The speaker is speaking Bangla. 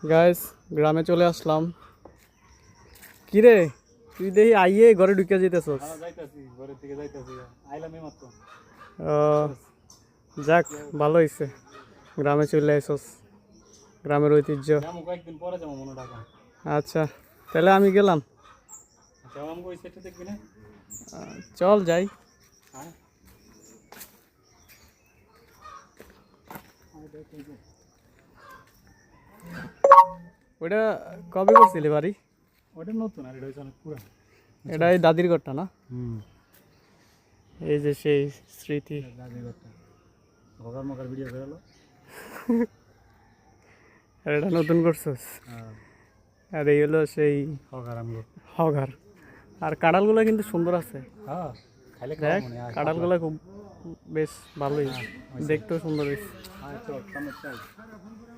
গাইস গ্রামে চলে আসলাম। কি রে তুই দেখি আইয়ে ঘরে ঢুকে যেতেছস? যাক ভালো হয়েছে, গ্রামে চলে আইসস, গ্রামের ঐতিহ্য। আচ্ছা তাহলে আমি গেলাম। চল যাই। ওটা কবে করছিলি বাড়ি? ওটা নতুন আর এটা হচ্ছে অনেক পুরানো। এটা এই দাদির ঘরটা না? এই যে সেই স্মৃতি। দাদির ঘরটা ঘর মকার ভিডিও বেরোলো। আর এটা নতুন করছস? আর এই হলো সেই হগার। আর কাঁঠালগুলো কিন্তু সুন্দর আছে। দেখ কাঁঠালগুলো খুব বেশ ভালোই, দেখতেও সুন্দর হয়েছে।